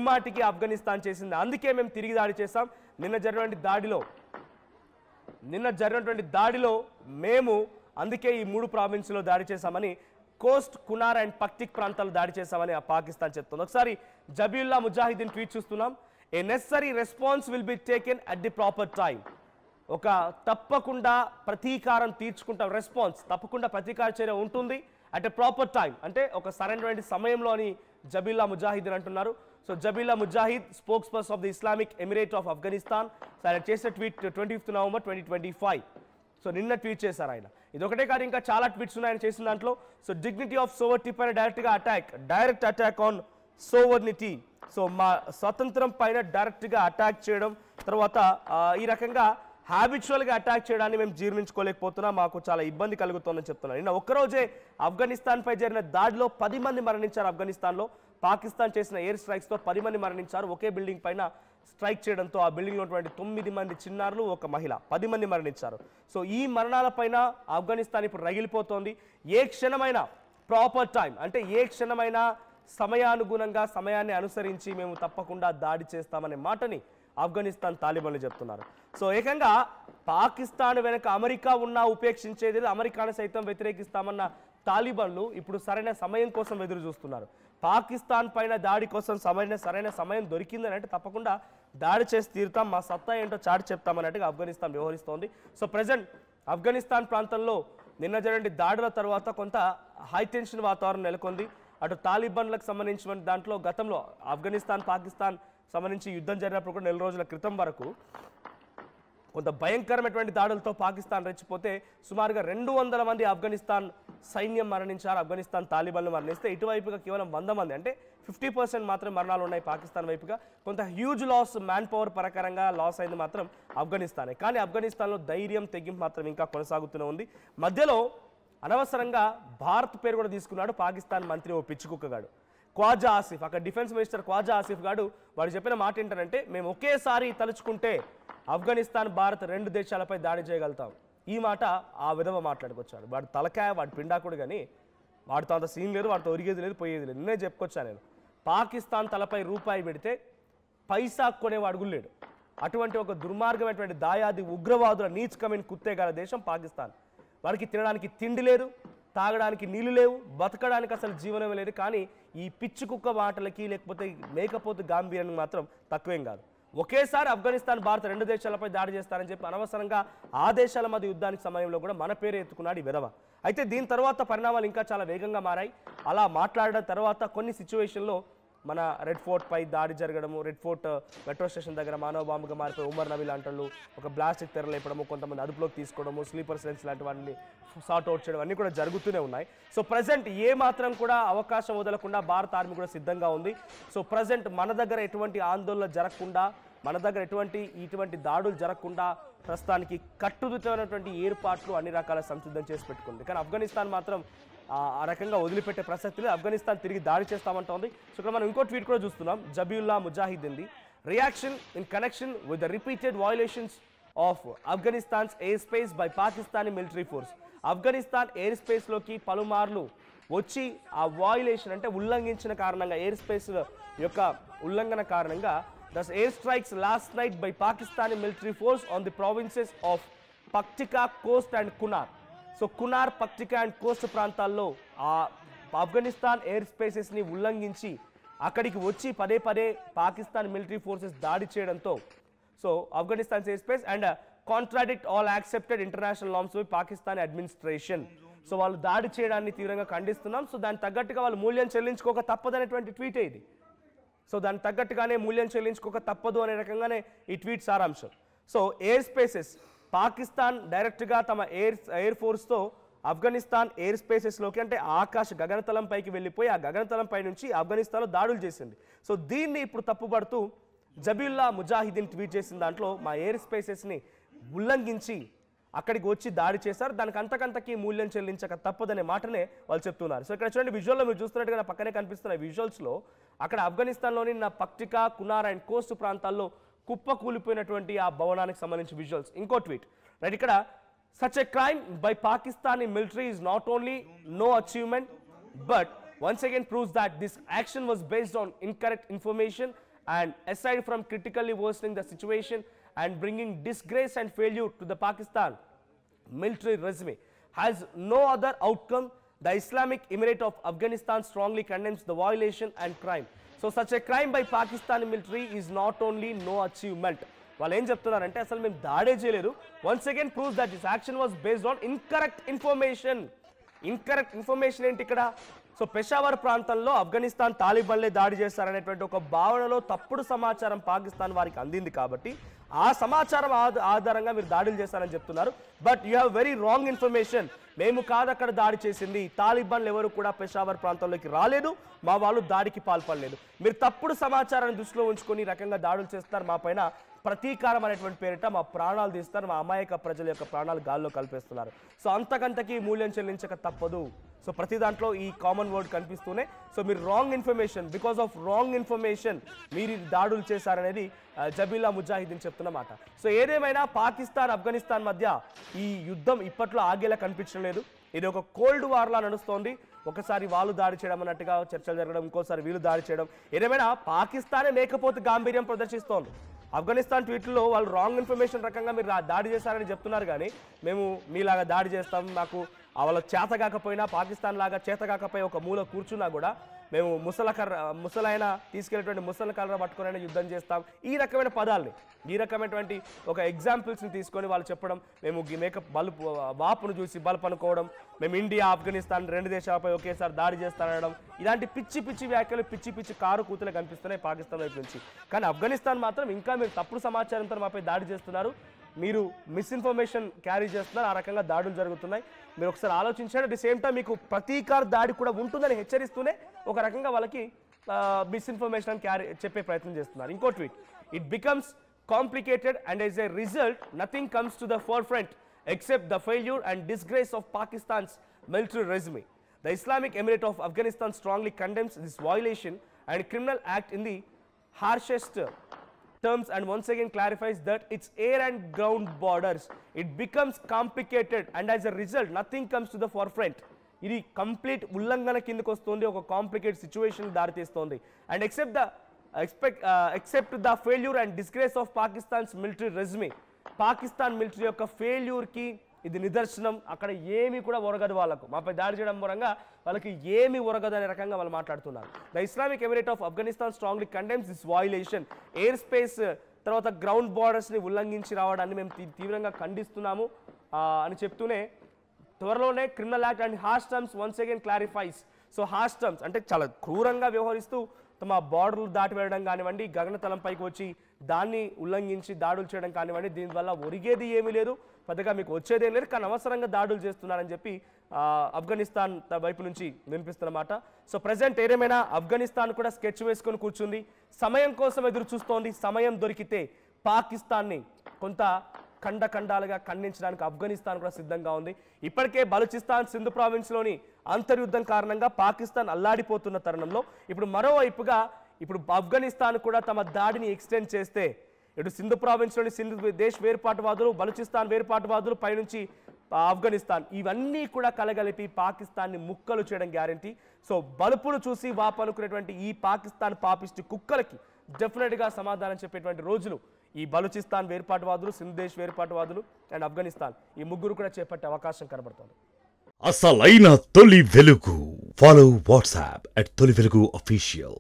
ముమ్మాటికి ఆఫ్ఘనిస్తాన్ చేసింది. అందుకే మేము తిరిగి దాడి చేశాం. నిన్న జరిగినటువంటి దాడిలో మేము అందుకే ఈ 3 ప్రావిన్స్లో దాడి చేశామని, కోస్ట్, కునార్ అండ్ పక్టిక్ ప్రాంతాల్లో దాడి చేశామని పాకిస్తాన్ చెప్తుంది. ఒకసారి జబీయుల్లా ముజాహిదీన్ ట్వీట్ చూస్తున్నాం. A necessary response will be taken at the proper time. ఒక తప్పకుండా ప్రతీకారం తీర్చుకుంటాం, రెస్పాన్స్ తప్పకుండా ప్రతీకార చర్య ఉంటుంది అట్ ఎ ప్రాపర్ టైం, అంటే ఒక సరైనటువంటి సమయంలో అని జబీల్లా ముజాహిదీన్ అంటున్నారు. So Zabiullah Mujahid spokesperson of the Islamic Emirate of Afghanistan. So ఆయన చేసిన ట్వీట్ 25 నవంబర్ 2025. సో నిన్న ట్వీట్ చేశారు ఆయన. ఇది ఒకటే కాదు, ఇంకా చాలా ట్వీట్స్ ఉన్నాయి ఆయన చేసిన దాంట్లో. సో డిగ్నిటీ ఆఫ్ సోవర్నిటీ పైన direct attack on sovereignty. So మా స్వతంత్రం పైన డైరెక్ట్గా అటాక్ చేయడం, తర్వాత ఈ రకంగా హ్యాబిచువల్గా అటాక్ చేయడాన్ని మేము జీర్ణించుకోలేకపోతున్నాం, మాకు చాలా ఇబ్బంది కలుగుతుందని చెప్తున్నాను. నిన్న ఒక్కరోజే ఆఫ్ఘనిస్తాన్పై జరిగిన దాడిలో 10 మంది మరణించారు. ఆఫ్ఘనిస్తాన్లో పాకిస్తాన్ చేసిన ఎయిర్ స్ట్రైక్స్తో 10 మంది మరణించారు. ఒకే బిల్డింగ్ పైన స్ట్రైక్ చేయడంతో ఆ బిల్డింగ్లో ఉన్నటువంటి 9 మంది చిన్నారులు, ఒక మహిళ, 10 మంది మరణించారు. సో ఈ మరణాలపైన ఆఫ్ఘనిస్తాన్ ఇప్పుడు రగిలిపోతోంది. ఏ క్షణమైనా ప్రాపర్ టైం, అంటే ఏ క్షణమైనా సమయానుగుణంగా సమయాన్ని అనుసరించి మేము తప్పకుండా దాడి చేస్తామనే మాటని ఆఫ్ఘనిస్తాన్ తాలిబాన్లు చెప్తున్నారు. సో ఏకంగా పాకిస్తాన్ వెనక అమెరికా ఉన్నా ఉపేక్షించేది, అమెరికాను సైతం వ్యతిరేకిస్తామన్న తాలిబాన్లు ఇప్పుడు సరైన సమయం కోసం ఎదురు చూస్తున్నారు. పాకిస్తాన్ పైన దాడి కోసం సరైన సమయం దొరికిందని అంటే తప్పకుండా దాడి చేసి తీరుతాం, మా సత్తా ఏంటో చాటి చెప్తామన్నట్టుగా ఆఫ్ఘనిస్తాన్ వ్యవహరిస్తోంది. సో ప్రజెంట్ ఆఫ్ఘనిస్తాన్ ప్రాంతంలో నిన్న జరిగిన దాడుల తర్వాత కొంత హైటెన్షన్ వాతావరణం నెలకొంది. అటు తాలిబాన్లకు సంబంధించిన దాంట్లో గతంలో ఆఫ్ఘనిస్తాన్ పాకిస్తాన్ సంబంధించి యుద్ధం జరిగినప్పుడు కూడా 4 రోజుల క్రితం వరకు కొంత భయంకరమైనటువంటి దాడులతో పాకిస్తాన్ రెచ్చిపోతే సుమారుగా 200 మంది ఆఫ్ఘనిస్తాన్ సైన్యం మరణించారు. ఆఫ్ఘనిస్తాన్ తాలిబాన్లు మరణిస్తే ఇటువైపుగా కేవలం 100 మంది, అంటే 50% మాత్రమే మరణాలు ఉన్నాయి పాకిస్తాన్ వైపుగా. కొంత హ్యూజ్ లాస్, మ్యాన్ పవర్ ప్రకారంగా లాస్ అయింది మాత్రం ఆఫ్ఘనిస్తానే. కానీ ఆఫ్ఘనిస్తాన్లో ధైర్యం, తెగింపు మాత్రం ఇంకా కొనసాగుతూనే ఉంది. మధ్యలో అనవసరంగా భారత్ పేరు కూడా తీసుకున్నాడు పాకిస్తాన్ మంత్రి, ఓ పిచ్చుకుక్కగాడు ఖ్వాజా ఆసిఫ్. అక్కడ డిఫెన్స్ మినిస్టర్ ఖ్వాజా ఆసిఫ్ గాడు వాడు చెప్పిన మాట ఏంటంటే, మేము ఒకేసారి తలుచుకుంటే ఆఫ్ఘనిస్తాన్, భారత్ 2 దేశాలపై దాడి చేయగలుగుతాం. ఈ మాట ఆ విధవ మాట్లాడుకొచ్చాడు. వాడు తలకాయ, వాడు పిండాకుడు, కానీ వాడితో అంత సీన్ లేదు, వాడితో ఒరిగేది లేదు, పోయేది లేదు. నిన్నే చెప్పుకొచ్చాను నేను, పాకిస్తాన్ తలపై రూపాయి పెడితే పైసా కొనేవాడు కూడా లేడు. అటువంటి ఒక దుర్మార్గమైనటువంటి దాయాది ఉగ్రవాదుల నీచకమైన కుత్తేగాల దేశం పాకిస్తాన్. వాడికి తినడానికి తిండి లేదు, తాగడానికి నీళ్లు లేవు, బతకడానికి అసలు జీవనం లేదు. కానీ ఈ పిచ్చి కుక్క మాటలకి లేకపోతే మేకపోతు గాంభీర్యానికి మాత్రం తక్కువేం కాదు. ఒకేసారి ఆఫ్ఘనిస్తాన్, భారత్ 2 దేశాలపై దాడి చేస్తారని చెప్పి అనవసరంగా ఆ దేశాల మధ్య యుద్ధానికి సమయంలో కూడా మన పేరు ఎత్తుకున్నాడు ఈ విధవ. అయితే దీని తర్వాత పరిణామాలు ఇంకా చాలా వేగంగా మారాయి. అలా మాట్లాడడం తర్వాత కొన్ని సిచ్యువేషన్లో మన రెడ్ ఫోర్ట్ పై దాడి జరగడము, రెడ్ ఫోర్ట్ మెట్రో స్టేషన్ దగ్గర మానవ బాంబుగా మారిపోయి ఉమర్ నబీ లాంటి వాళ్ళు ఒక ప్లాస్టిక్ తెరలేపడము, కొంతమంది అదుపులోకి తీసుకోవడము, స్లీపర్ సెల్స్ లాంటి వాటిని సార్ట్ అవుట్ చేయడం అన్నీ కూడా జరుగుతూనే ఉన్నాయి. సో ప్రజెంట్ ఏ మాత్రం కూడా అవకాశం వదలకుండా భారత ఆర్మీ కూడా సిద్ధంగా ఉంది. సో ప్రజెంట్ మన దగ్గర ఎటువంటి ఆందోళన జరగకుండా, మన దగ్గర ఇటువంటి దాడులు జరగకుండా ప్రస్తుతానికి కట్టుదిట్టమైనటువంటి ఏర్పాట్లు అన్ని రకాల సంసిద్ధం చేసి పెట్టుకుంది. కానీ ఆఫ్ఘనిస్తాన్ మాత్రం ఆ రకంగా వదిలిపెట్టే ప్రసక్తి లేదు. ఆఫ్ఘనిస్తాన్ తిరిగి దాడి చేస్తామంటోంది. సో ఇక్కడ మనం ఇంకో ట్వీట్ కూడా చూస్తున్నాం. Zabiullah Mujahideen reaction in connection with the repeated violations of Afghanistan's air space by Pakistani military force. Afghanistan air స్పేస్లోకి పలుమార్లు వచ్చి ఆ వయోలేషన్ అంటే ఉల్లంఘించిన కారణంగా, ఎయిర్ స్పేస్ యొక్క ఉల్లంఘన కారణంగా the air strikes last night by Pakistani military force on the provinces of Paktika, Khost and Kunar. So Kunar, Paktika and Khost ప్రాంతాల్లో ఆ ఆఫ్ఘనిస్తాన్ ఎయిర్ స్పేసెస్ని ఉల్లంఘించి అక్కడికి వచ్చి పదే పాకిస్తాన్ మిలిటరీ ఫోర్సెస్ దాడి చేయడంతో so Afghanistan air space and contradict all accepted international norms by Pakistan administration. So వాళ్ళు దాడి చేయడాన్ని తీవ్రంగా ఖండిస్తున్నాం. సో దానికి తగ్గట్టుగా వాళ్ళు మూల్యం చెల్లించుకోక తప్పదనేటువంటి ట్వీటే ఇది. సో దానికి తగ్గట్టుగానే మూల్యం చెల్లించుకోక తప్పదు అనే రకంగానే ఈ ట్వీట్ సారాంశం. సో ఎయిర్ స్పేసెస్ పాకిస్తాన్ డైరెక్ట్గా తమ ఎయిర్ ఫోర్స్తో ఆఫ్ఘనిస్తాన్ ఎయిర్ స్పేసెస్లోకి, అంటే ఆకాశ గగనతలం పైకి వెళ్ళిపోయి ఆ గగనతలం పై నుంచి ఆఫ్ఘనిస్తాన్లో దాడులు చేసింది. సో దీన్ని ఇప్పుడు తప్పుపడుతూ జబీయుల్లా ముజాహిదీన్ ట్వీట్ చేసిన దాంట్లో మా ఎయిర్ స్పేసెస్ని ఉల్లంఘించి అక్కడికి వచ్చి దాడి చేశారు, దానికి అంతకంతకి మూల్యం చెల్లించక తప్పదనే మాటనే వాళ్ళు చెప్తున్నారు. సో ఇక్కడ చూడండి, విజువల్లో మీరు చూస్తున్నట్టుగా నా పక్కనే కనిపిస్తున్న విజువల్స్లో అక్కడ ఆఫ్ఘనిస్తాన్లోని పక్టికా, కునార్ అండ్ కోస్ట్ ప్రాంతాల్లో కుప్ప కూలిపోయినటువంటి ఆ భవనానికి సంబంధించి విజువల్స్. ఇంకో ట్వీట్ రైట్ ఇక్కడ, such a crime by Pakistani military is not only no achievement but once again proves that this action was based on incorrect information and aside from critically worsening the situation and bringing disgrace and failure to the Pakistan military regime has no other outcome. The Islamic Emirate of Afghanistan strongly condemns the violation and crime. So such a crime by Pakistani military is not only no achievement. వాళ్ళు ఏం చెప్తున్నారంటే అసలు మేము దాడే చేయలేదు. Once again proves that this action was based on incorrect information ఏంటి ఇక్కడ? So Peshawar ప్రాంతంలో ఆఫ్ఘనిస్తాన్ తాలిబాన్లే దాడి చేస్తారనేటువంటి ఒక భావనలో తప్పుడు సమాచారం పాకిస్తాన్ వారికి అందింది కాబట్టి ఆ సమాచారం ఆధారంగా మీరు దాడులు చేస్తారని చెప్తున్నారు. But you have very wrong information. మేము కాదు అక్కడ దాడి చేసింది, తాలిబాన్లు ఎవరు కూడా పెషావర్ ప్రాంతంలోకి రాలేదు, మా వాళ్ళు దాడికి పాల్పడలేదు. మీరు తప్పుడు సమాచారాన్ని దృష్టిలో ఉంచుకొని ఈ రకంగా దాడులు చేస్తారు, మా పైన ప్రతీకారం అనేటువంటి పేరిట మా ప్రాణాలు తీస్తారు, మా అమాయక ప్రజల యొక్క ప్రాణాలు గాల్లో కలిపేస్తున్నారు. సో అంతకంతకి మూల్యం చెల్లించక తప్పదు. సో ప్రతి దాంట్లో ఈ కామన్ వర్డ్ కనిపిస్తూనే సో మీరు wrong information, because of wrong information మీరు దాడులు చేశారనేది జబీలా ముజాహిదీన్ చెప్తున్నమాట. సో ఏదేమైనా పాకిస్తాన్ ఆఫ్ఘనిస్తాన్ మధ్య ఈ యుద్ధం ఇప్పట్లో ఆగేలా కనిపించడం లేదు. ఇది ఒక కోల్డ్ వార్లా నడుస్తోంది. ఒకసారి వాళ్ళు దాడి చేయడం అన్నట్టుగా చర్చలు జరగడం, ఇంకోసారి వీళ్ళు దాడి చేయడం. ఏదేమైనా పాకిస్తానే లేకపోతే గాంభీర్యం ప్రదర్శిస్తోంది. ఆఫ్ఘనిస్తాన్ ట్వీట్లో వాళ్ళు రాంగ్ ఇన్ఫర్మేషన్ రకంగా మీరు దాడి చేశారని చెప్తున్నారు, కానీ మేము మీలాగా దాడి చేస్తాం, మాకు వాళ్ళకి చేత కాకపోయినా పాకిస్తాన్ లాగా చేత కాకపోయి ఒక మూల కూర్చున్నా కూడా మేము ముసలైన తీసుకెళ్ళేటువంటి ముసల కర్ర పట్టుకుని యుద్ధం చేస్తాం. ఈ రకమైన పదాలని, ఈ రకమైనటువంటి ఒక ఎగ్జాంపుల్స్ని తీసుకొని వాళ్ళు చెప్పడం, మేము మేకప్ వాపును చూసి బల్బ్ అనుకోవడం, మేము ఇండియా ఆఫ్ఘనిస్తాన్ రెండు దేశాలపై ఒకేసారి దాడి చేస్తానడం, ఇలాంటి పిచ్చి పిచ్చి వ్యాఖ్యలు, పిచ్చి పిచ్చి కారు కూతులు కనిపిస్తున్నాయి పాకిస్తాన్ వైపు నుంచి. కానీ ఆఫ్ఘనిస్తాన్ మాత్రం ఇంకా మీరు తప్పుడు సమాచారంతో మాపై దాడి చేస్తున్నారు, మీరు మిస్ఇన్ఫర్మేషన్ క్యారీ చేస్తున్నారు, ఆ రకంగా దాడులు జరుగుతున్నాయి. మీరు ఒకసారి ఆలోచించండి. అట్ ది సేమ్ టైం మీకు ప్రతీకార దాడి కూడా ఉంటుందని హెచ్చరిస్తూనే ఒక రకంగా వాళ్ళకి మిస్ఇన్ఫర్మేషన్ చెప్పే ప్రయత్నం చేస్తున్నారు. ఇంకో tweet, it becomes complicated and as a result nothing comes to the four front except the failure and disgrace of Pakistan's military regime. The Islamic Emirate of Afghanistan strongly condemns this violation and criminal act in the harshest terms and once again clarifies that its air and ground borders, it becomes complicated and as a result nothing comes to the forefront. ఇది complete ఉల్లంఘన కిందకు వస్తుంది, ఒక complicated situation దారితీస్తోంది. And except the failure and disgrace of Pakistan's military regime, Pakistan military యొక్క ఫెయిల్యూర్కి ఇది నిదర్శనం. అక్కడ ఏమీ కూడా ఒరగదు, వాళ్ళకు మాపై దాడి చేయడం మూలంగా వాళ్ళకి ఏమీ ఒరగదు అనే రకంగా వాళ్ళు మాట్లాడుతున్నారు. The Islamic Emirate of Afghanistan strongly condemns this violation. Air space తర్వాత గ్రౌండ్ బార్డర్స్ని ఉల్లంఘించి రావడాన్ని మేము తీవ్రంగా ఖండిస్తున్నాము అని చెప్తూనే త్వరలోనే criminal act and harsh terms once again clarifies. So harsh terms అంటే చాలా క్రూరంగా వ్యవహరిస్తూ తమ బార్డర్లు దాటి వెళ్ళడం కానివ్వండి, గగనతలంపైకి వచ్చి దాన్ని ఉల్లంఘించి దాడులు చేయడం కానివ్వండి, దీనివల్ల ఒరిగేది ఏమీ లేదు, పెద్దగా మీకు వచ్చేదేం లేదు, కానీ అనవసరంగా దాడులు చేస్తున్నారని చెప్పి ఆఫ్ఘనిస్తాన్ వైపు నుంచి వినిపిస్తున్నమాట. సో ప్రజెంట్ ఏదేమైనా ఆఫ్ఘనిస్తాన్ కూడా స్కెచ్ వేసుకొని కూర్చుంది, సమయం కోసం ఎదురు చూస్తోంది. సమయం దొరికితే పాకిస్తాన్ని కొంత ఖండాలుగా ఖండించడానికి ఆఫ్ఘనిస్తాన్ కూడా సిద్ధంగా ఉంది. ఇప్పటికే బలూచిస్తాన్ సింధు ప్రావిన్స్లోని అంతర్యుద్ధం కారణంగా పాకిస్తాన్ అల్లాడిపోతున్న తరుణంలో ఇప్పుడు మరోవైపుగా ఇప్పుడు ఆఫ్ఘనిస్తాన్ కూడా తమ దాడిని ఎక్స్టెండ్ చేస్తే ఇటు సింధు ప్రావిన్స్లోని సింధు దేశ్ వేర్పాటువాదులు, బలూచిస్తాన్ వేర్పాటువాదులు, పైనుంచి ఆఫ్ఘనిస్తాన్, ఇవన్నీ కూడా కలగలిపి పాకిస్తాన్ని ముక్కలు చేయడం గ్యారంటీ. సో బలుపును చూసి వాపనుకునేటువంటి ఈ పాకిస్తాన్ పాపిస్టు కుక్కలకి డెఫినెట్గా సమాధానం చెప్పేటువంటి రోజులు ఈ బలూచిస్తాన్ వేర్పాటువాదులు, సింధు వేర్పాటువాదులు అండ్ ఆఫ్ఘనిస్తాన్ ఈ ముగ్గురు కూడా చేపట్టే అవకాశం కనబడుతుంది. అసలైన తొలి వెలుగు. ఫాలో వాట్సాప్ @తొలి వెలుగు అఫీషియల్.